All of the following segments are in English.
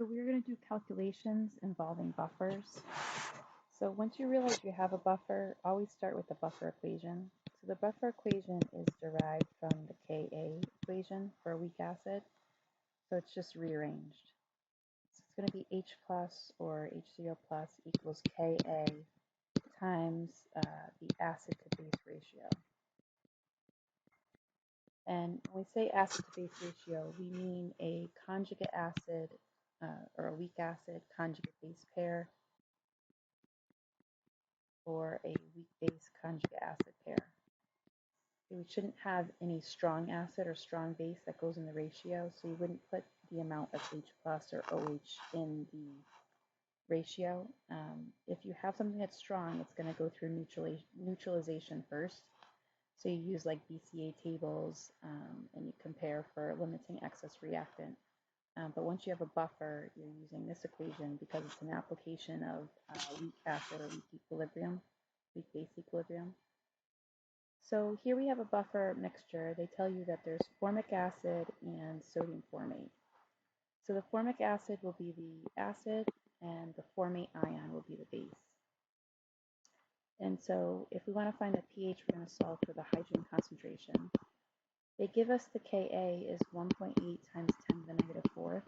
So we're going to do calculations involving buffers. So once you realize you have a buffer, always start with the buffer equation. So the buffer equation is derived from the Ka equation for a weak acid. So it's just rearranged. So it's going to be H plus or HCl plus equals Ka times the acid to base ratio. And when we say acid to base ratio, we mean a conjugate acid or a weak acid conjugate base pair or a weak base conjugate acid pair. We shouldn't have any strong acid or strong base that goes in the ratio, so you wouldn't put the amount of H plus or OH in the ratio. If you have something that's strong, it's going to go through neutralization first. So you use like BCA tables and you compare for limiting excess reactant. But once you have a buffer, you're using this equation because it's an application of weak acid or weak equilibrium, weak base equilibrium. So here we have a buffer mixture. They tell you that there's formic acid and sodium formate. So the formic acid will be the acid and the formate ion will be the base. And so if we want to find the pH, we're going to solve for the hydrogen concentration. They give us the Ka is 1.8 times 10 to the negative fourth.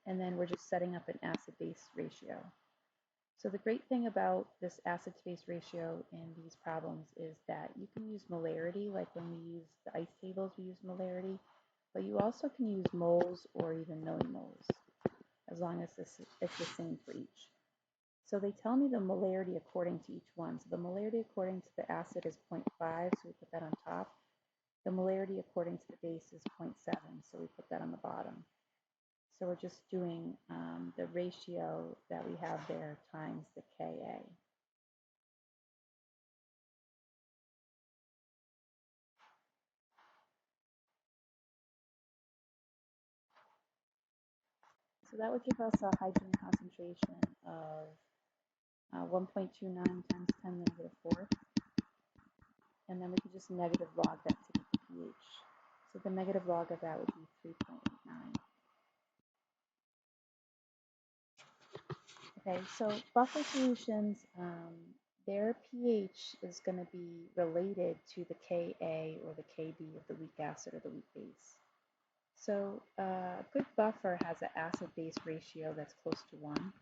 And then we're just setting up an acid-base ratio. So the great thing about this acid to base ratio in these problems is that you can use molarity, like when we use the ice tables, we use molarity, but you also can use moles or even millimoles, as long as it's the same for each. So they tell me the molarity according to each one. So the molarity according to the acid is 0.5, so we put that on top. The molarity according to the base is 0.7, so we put that on the bottom. So we're just doing the ratio that we have there times the Ka. So that would give us a hydrogen concentration of 1.29 times 10 to the negative fourth. And then we could just negative log that to get the pH. So the negative log of that would be 3.89. Okay, so buffer solutions, their pH is going to be related to the Ka or the Kb of the weak acid or the weak base. So a good buffer has an acid-base ratio that's close to 1.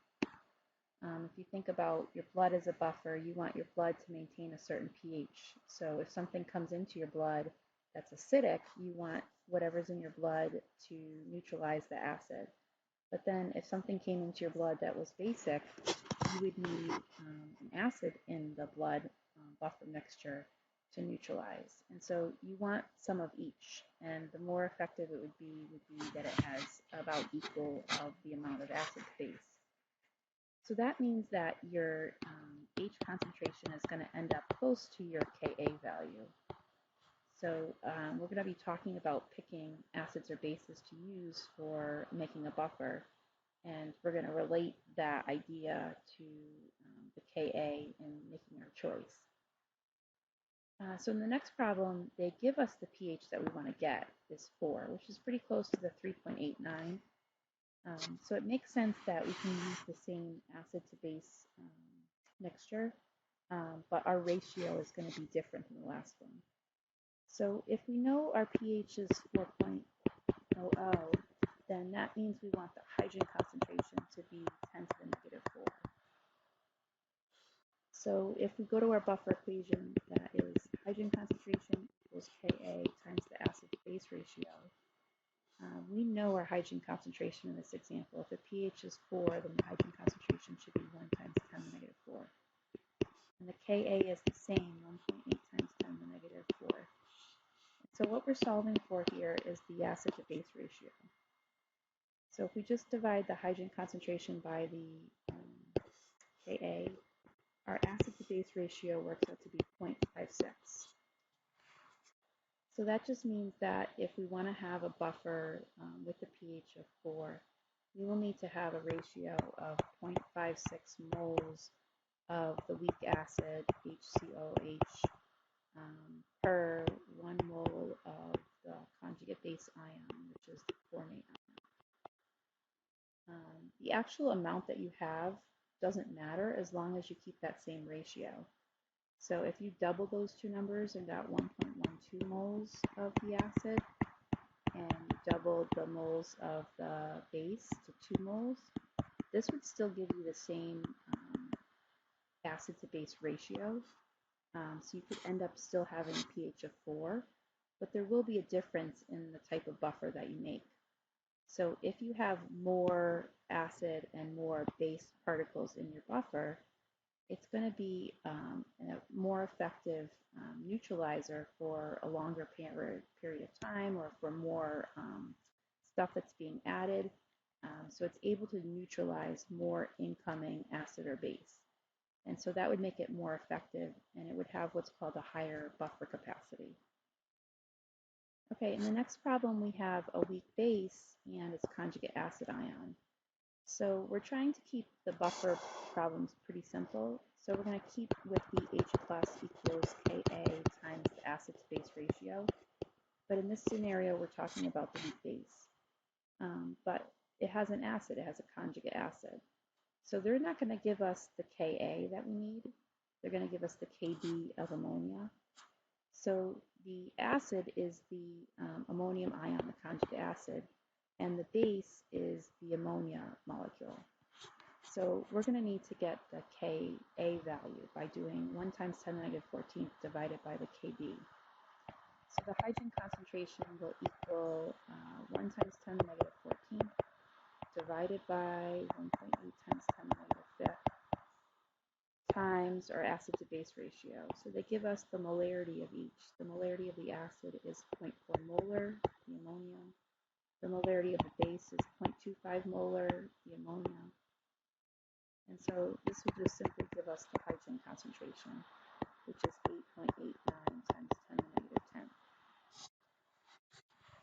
If you think about your blood as a buffer, you want your blood to maintain a certain pH. So if something comes into your blood that's acidic, you want whatever's in your blood to neutralize the acid. But then if something came into your blood that was basic, you would need an acid in the blood buffer mixture to neutralize. And so you want some of each. And the more effective it would be that it has about equal of the amount of acid to base. So that means that your H concentration is going to end up close to your Ka value. So we're going to be talking about picking acids or bases to use for making a buffer. And we're going to relate that idea to the Ka in making our choice. So in the next problem, they give us the pH that we want to get is 4, which is pretty close to the 3.89. So it makes sense that we can use the same acid to base mixture, but our ratio is going to be different than the last one. So if we know our pH is 4.00, then that means we want the hydrogen concentration to be 10 to the negative 4. So if we go to our buffer equation, that is hydrogen concentration equals Ka times the acid to base ratio. We know our hydrogen concentration in this example. If the pH is 4, then the hydrogen concentration should be 1 times 10 to the negative 4. And the Ka is the same, 1.8 times 10 to the negative 4. So what we're solving for here is the acid to base ratio. So if we just divide the hydrogen concentration by the Ka, our acid to base ratio works out to be 0.56. So that just means that if we want to have a buffer with a pH of 4, we will need to have a ratio of 0.56 moles of the weak acid, HCOH, per 1 mole of the conjugate base ion, which is the formate ion. The actual amount that you have doesn't matter as long as you keep that same ratio. So if you double those two numbers and got 1.12 moles of the acid, and you doubled the moles of the base to 2 moles, this would still give you the same acid to base ratio. So you could end up still having a pH of 4, but there will be a difference in the type of buffer that you make. So if you have more acid and more base particles in your buffer, it's going to be a more effective neutralizer for a longer period of time or for more stuff that's being added. So it's able to neutralize more incoming acid or base. And so that would make it more effective, and it would have what's called a higher buffer capacity. Okay, in the next problem we have a weak base and its conjugate acid ion. So we're trying to keep the buffer problems pretty simple. So we're going to keep with the H plus equals Ka times the acid to base ratio. But in this scenario, we're talking about the weak base. But it has an acid, it has a conjugate acid. So they're not going to give us the Ka that we need. They're going to give us the Kb of ammonia. So the acid is the ammonium ion, the conjugate acid, and the base is the ammonia molecule. So we're going to need to get the Ka value by doing 1 times 10 to the negative 14th divided by the Kb. So the hydrogen concentration will equal 1 times 10 to the negative 14th divided by 1.8 times 10 to the negative 5th times our acid to base ratio. So they give us the molarity of each. The molarity of the acid is 0.4 molar, the ammonia. The molarity of the base is 0.25 molar, the ammonia. And so this would just simply give us the hydrogen concentration, which is 8.89 times 10 to the negative 10.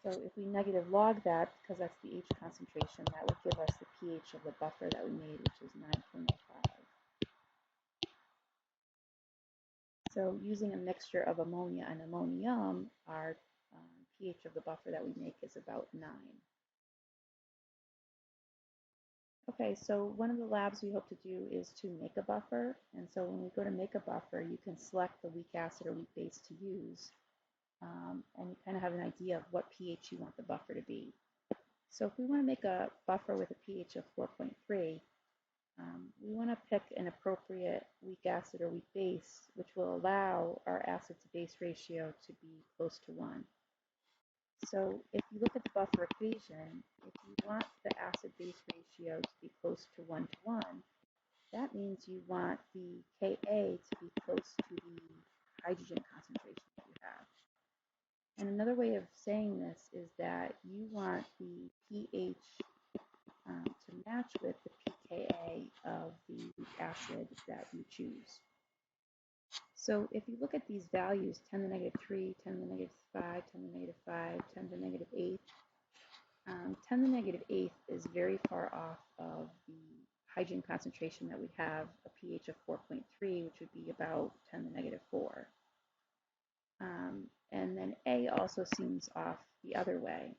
So if we negative log that, because that's the H concentration, that would give us the pH of the buffer that we made, which is 9.05. So using a mixture of ammonia and ammonium, our pH of the buffer that we make is about 9. Okay, so one of the labs we hope to do is to make a buffer. And so when we go to make a buffer, you can select the weak acid or weak base to use. And you kind of have an idea of what pH you want the buffer to be. So if we want to make a buffer with a pH of 4.3, we want to pick an appropriate weak acid or weak base, which will allow our acid to base ratio to be close to 1. So if you look at the buffer equation, if you want the acid base ratio to be close to 1 to 1, that means you want the Ka to be close to the hydrogen concentration that you have. And another way of saying this is that you want the pH to match with the pKa of the acid that you choose. So if you look at these values, 10 to the negative 3, 10 to the negative 5, 10 to the negative 5, 10 to the negative 8, 10 to the negative 8 is very far off of the hydrogen concentration that we have, a pH of 4.3, which would be about 10 to the negative 4. And then A also seems off the other way.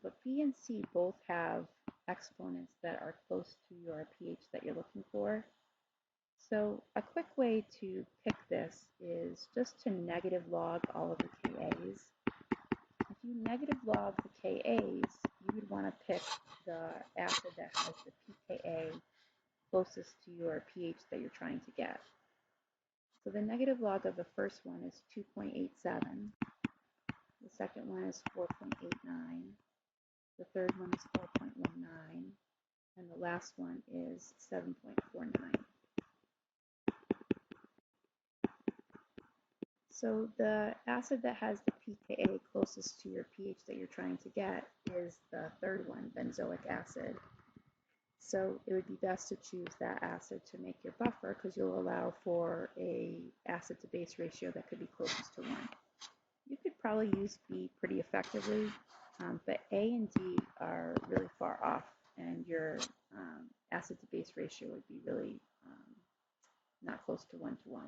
But B and C both have exponents that are close to your pH that you're looking for. So a quick way to pick this is just to negative log all of the Kas. If you negative log the Kas, you would want to pick the acid that has the pKa closest to your pH that you're trying to get. So the negative log of the first one is 2.87. The second one is 4.89. The third one is 4.19. And the last one is 7.49. So the acid that has the pKa closest to your pH that you're trying to get is the third one, benzoic acid. So it would be best to choose that acid to make your buffer because you'll allow for a acid to base ratio that could be closest to 1. You could probably use B pretty effectively, but A and D are really far off, and your acid to base ratio would be really not close to 1 to 1.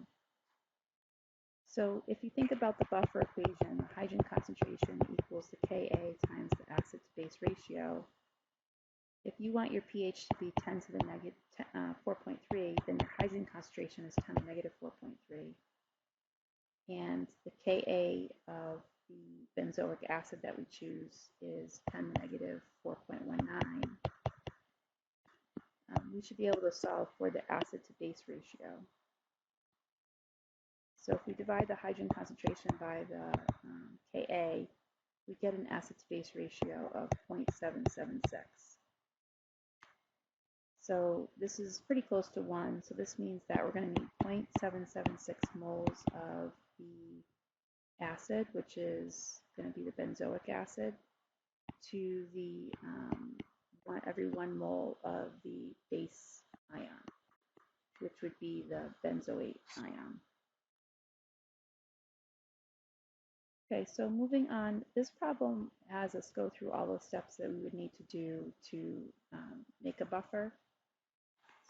So if you think about the buffer equation, the hydrogen concentration equals the Ka times the acid to base ratio. If you want your pH to be 10 to the negative 4.3, then your hydrogen concentration is 10 to the negative 4.3. And the Ka of the benzoic acid that we choose is 10 to the negative 4.19. We should be able to solve for the acid to base ratio. So if we divide the hydrogen concentration by the Ka, we get an acid to base ratio of 0.776. So this is pretty close to 1. So this means that we're going to need 0.776 moles of the acid, which is going to be the benzoic acid, to the every 1 mole of the base ion, which would be the benzoate ion. Okay, so moving on, this problem has us go through all the steps that we would need to do to make a buffer.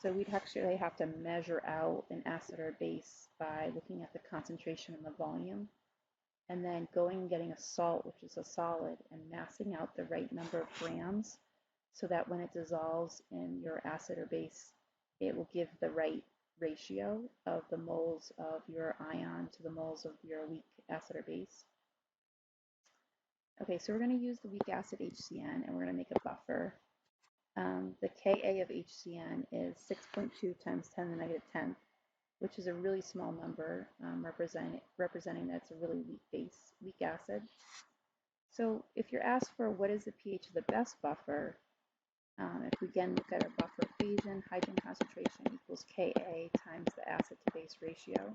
So we'd actually have to measure out an acid or base by looking at the concentration and the volume, and then going and getting a salt, which is a solid, and massing out the right number of grams so that when it dissolves in your acid or base, it will give the right ratio of the moles of your ion to the moles of your weak acid or base. Okay, so we're going to use the weak acid HCN, and we're going to make a buffer. The Ka of HCN is 6.2 times 10 to the negative 10th, which is a really small number, representing that it's a really weak acid. So if you're asked for what is the pH of the best buffer, if we again look at our buffer equation, hydrogen concentration equals Ka times the acid to base ratio.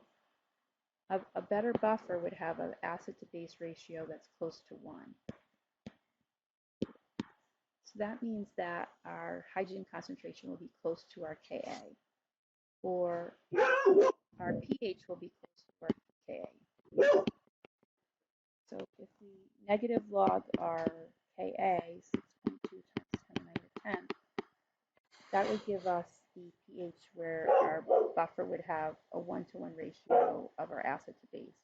A better buffer would have an acid to base ratio that's close to 1. So that means that our hydrogen concentration will be close to our Ka, or our pH will be close to our Ka. So if we negative log our Ka, 6.2 times 10 to the negative 10, that would give us the pH where our buffer would have a 1-to-1 ratio of our acid to base.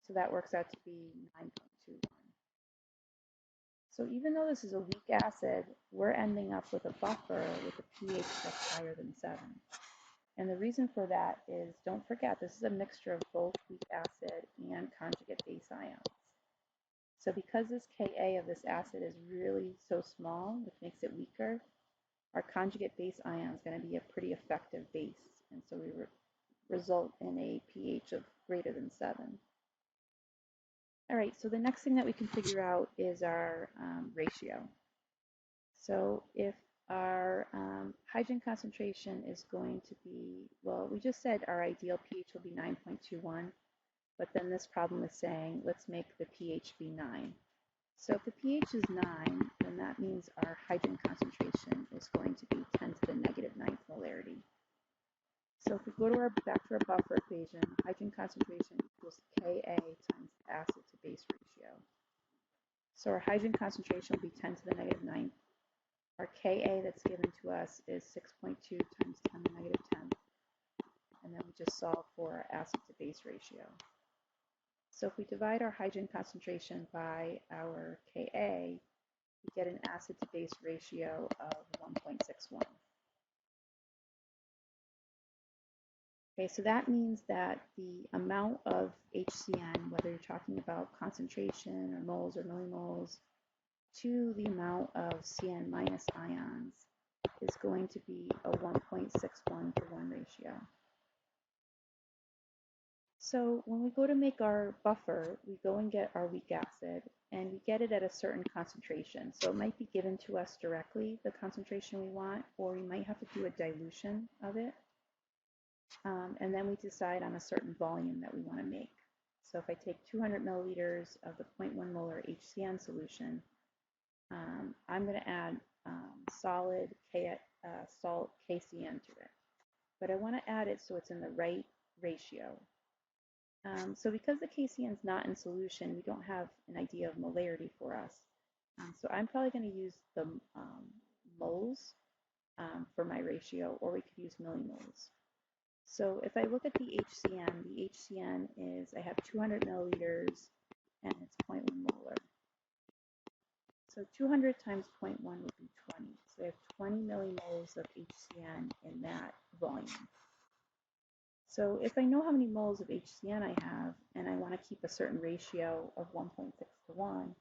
So that works out to be 9.21. So even though this is a weak acid, we're ending up with a buffer with a pH that's higher than 7. And the reason for that is, don't forget, this is a mixture of both weak acid and conjugate base ions. So because this Ka of this acid is really so small, which makes it weaker, our conjugate base ion is going to be a pretty effective base. And so we result in a pH of greater than 7. All right, so the next thing that we can figure out is our ratio. So if our hydrogen concentration is going to be, well, we just said our ideal pH will be 9.21, but then this problem is saying let's make the pH be 9. So if the pH is 9, then that means our hydrogen concentration is going to be 10 to the negative 9th molarity. So if we go to back to our buffer equation, hydrogen concentration equals Ka times the acid to base ratio. So our hydrogen concentration will be 10 to the negative 9th. Our Ka that's given to us is 6.2 times 10 to the negative 10. And then we just solve for our acid to base ratio. So if we divide our hydrogen concentration by our Ka, we get an acid to base ratio of 1.61. Okay, so that means that the amount of HCN, whether you're talking about concentration or moles or millimoles, to the amount of Cn minus ions is going to be a 1.61 to 1 ratio. So when we go to make our buffer, we go and get our weak acid, and we get it at a certain concentration. So it might be given to us directly, the concentration we want, or we might have to do a dilution of it. And then we decide on a certain volume that we want to make. So if I take 200 milliliters of the 0.1 molar HCN solution, I'm going to add solid salt KCN to it. But I want to add it so it's in the right ratio. So because the KCN is not in solution, we don't have an idea of molarity for us. So I'm probably going to use the moles for my ratio, or we could use millimoles. So if I look at the HCN is, I have 200 milliliters and it's 0.1 molar. So 200 times 0.1 would be 20. So I have 20 millimoles of HCN in that volume. So if I know how many moles of HCN I have, and I want to keep a certain ratio of 1.6 to 1,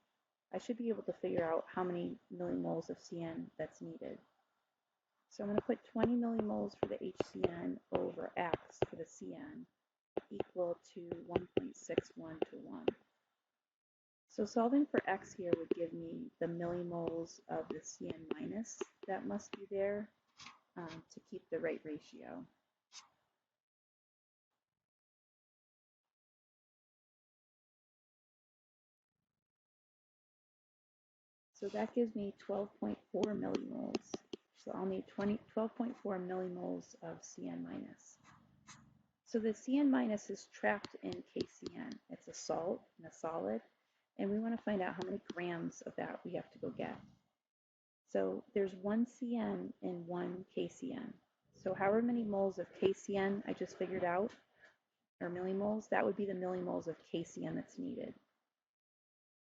I should be able to figure out how many millimoles of CN that's needed. So I'm going to put 20 millimoles for the HCN over X for the CN equal to 1.61 to 1. So solving for X here would give me the millimoles of the CN minus that must be there to keep the right ratio. So that gives me 12.4 millimoles. So I'll need 12.4 millimoles of CN minus. So the CN minus is trapped in KCN. It's a salt and a solid, and we want to find out how many grams of that we have to go get. So there's 1 CN in 1 KCN. So however many moles of KCN I just figured out, or millimoles, that would be the millimoles of KCN that's needed.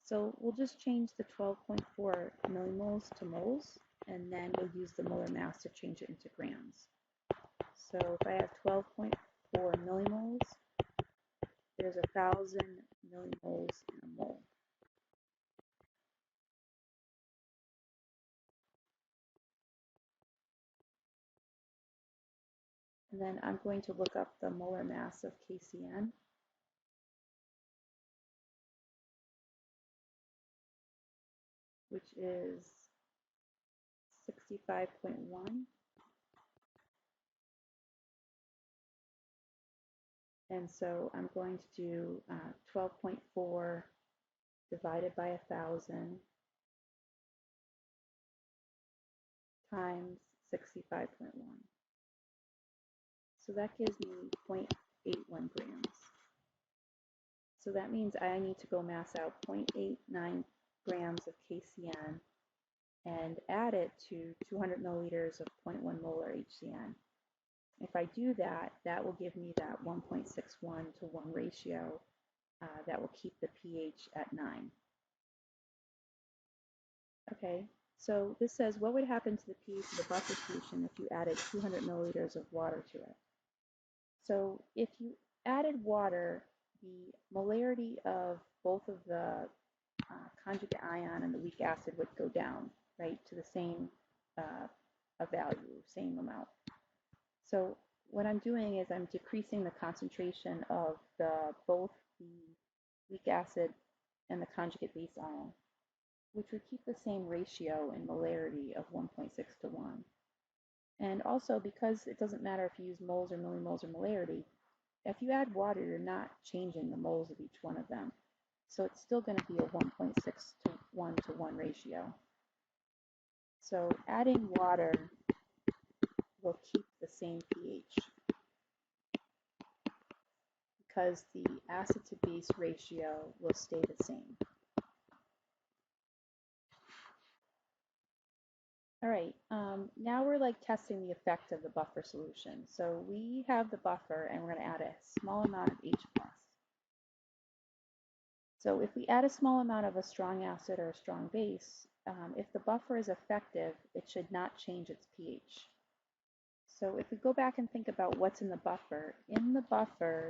So we'll just change the 12.4 millimoles to moles, and then we'll use the molar mass to change it into grams. So if I have 12.4 millimoles, there's 1,000 millimoles in a mole. And then I'm going to look up the molar mass of KCN. Which is 65.1. And so I'm going to do 12.4 divided by 1,000 times 65.1. So that gives me 0.81 grams. So that means I need to go mass out 0.89 grams of KCN and add it to 200 milliliters of 0.1 molar HCN. If I do that, that will give me that 1.61 to 1 ratio that will keep the pH at 9. Okay, so this says what would happen to the pH of the buffer solution if you added 200 milliliters of water to it? So if you added water, the molarity of both of the conjugate ion and the weak acid would go down, right, to the same a value, same amount. So what I'm doing is I'm decreasing the concentration of both the weak acid and the conjugate base ion, which would keep the same ratio in molarity of 1.6 to 1. And also, because it doesn't matter if you use moles or millimoles or molarity, if you add water, you're not changing the moles of each one of them. So it's still going to be a 1.6 to 1 to 1 ratio. So adding water will keep the same pH because the acid to base ratio will stay the same. All right, now we're like testing the effect of the buffer solution. So we have the buffer and we're going to add a small amount of H+. So if we add a small amount of a strong acid or a strong base, if the buffer is effective, it should not change its pH. So if we go back and think about what's in the buffer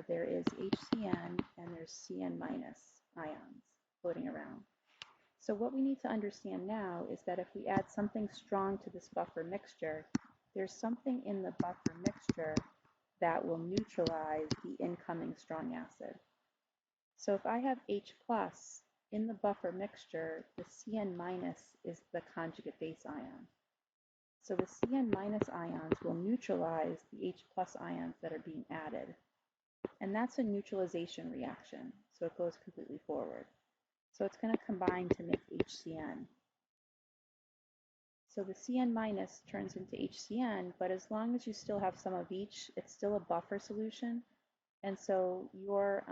there is HCN and there's CN minus ions floating around. So what we need to understand now is that if we add something strong to this buffer mixture, there's something in the buffer mixture that will neutralize the incoming strong acid. So if I have H plus in the buffer mixture, the CN minus is the conjugate base ion. So the CN minus ions will neutralize the H plus ions that are being added. And that's a neutralization reaction, so it goes completely forward. So it's going to combine to make HCN. So the CN minus turns into HCN, but as long as you still have some of each, it's still a buffer solution. And so your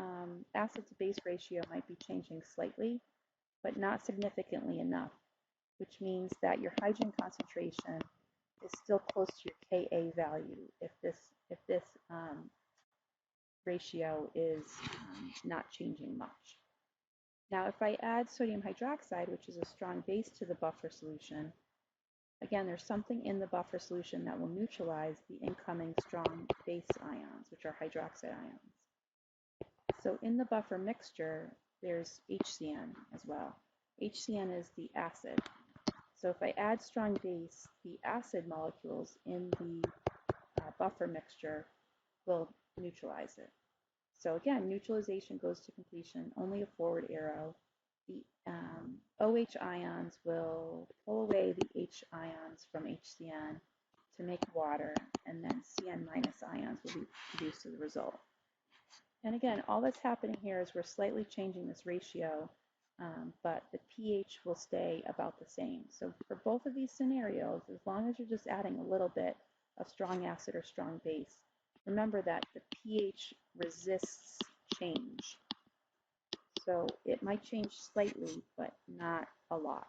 acid to base ratio might be changing slightly, but not significantly enough, which means that your hydrogen concentration is still close to your Ka value if this ratio is not changing much. Now, if I add sodium hydroxide, which is a strong base to the buffer solution, again, there's something in the buffer solution that will neutralize the incoming strong base ions, which are hydroxide ions. So in the buffer mixture, there's HCN as well. HCN is the acid. So if I add strong base, the acid molecules in the buffer mixture will neutralize it. So again, neutralization goes to completion, only a forward arrow. The OH ions will pull away the H ions from HCN to make water, and then CN minus ions will be produced as a result. And again, all that's happening here is we're slightly changing this ratio, but the pH will stay about the same. So for both of these scenarios, as long as you're just adding a little bit of strong acid or strong base, remember that the pH resists change. So it might change slightly, but not a lot.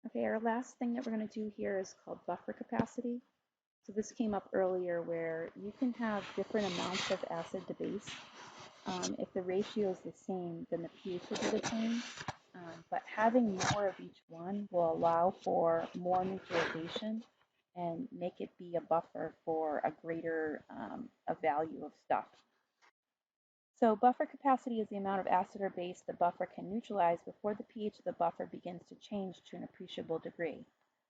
Okay, our last thing that we're going to do here is called buffer capacity. So this came up earlier where you can have different amounts of acid to base. If the ratio is the same, then the pH will be the same. But having more of each one will allow for more neutralization and make it be a buffer for a greater a value of stuff. So buffer capacity is the amount of acid or base the buffer can neutralize before the pH of the buffer begins to change to an appreciable degree.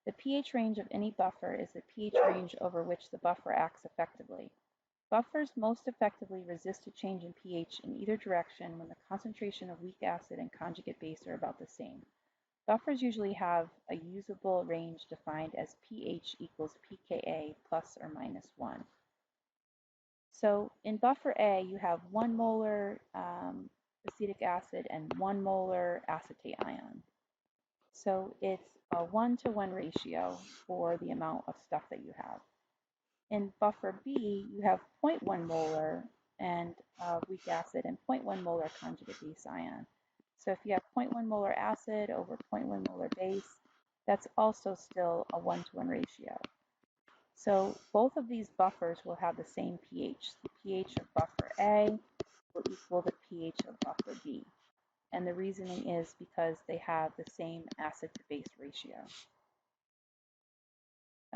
The pH range of any buffer is the pH range over which the buffer acts effectively. Buffers most effectively resist a change in pH in either direction when the concentration of weak acid and conjugate base are about the same. Buffers usually have a usable range defined as pH equals pKa plus or minus 1. So in buffer A, you have 1 molar acetic acid and 1 molar acetate ion. So it's a 1-to-1 ratio for the amount of stuff that you have. In buffer B, you have 0.1 molar and weak acid and 0.1 molar conjugate base ion. So if you have 0.1 molar acid over 0.1 molar base, that's also still a 1-to-1 ratio. So both of these buffers will have the same pH. The pH of buffer A will equal the pH of buffer B. And the reasoning is because they have the same acid to base ratio.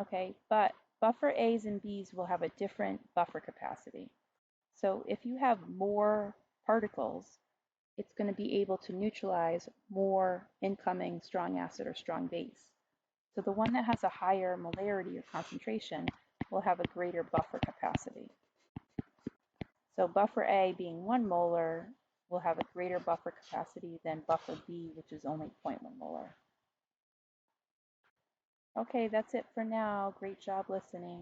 Okay, but buffer A's and B's will have a different buffer capacity. So if you have more particles, it's going to be able to neutralize more incoming strong acid or strong base. So the one that has a higher molarity or concentration will have a greater buffer capacity. So buffer A being 1 molar will have a greater buffer capacity than buffer B, which is only 0.1 molar. Okay, that's it for now. Great job listening.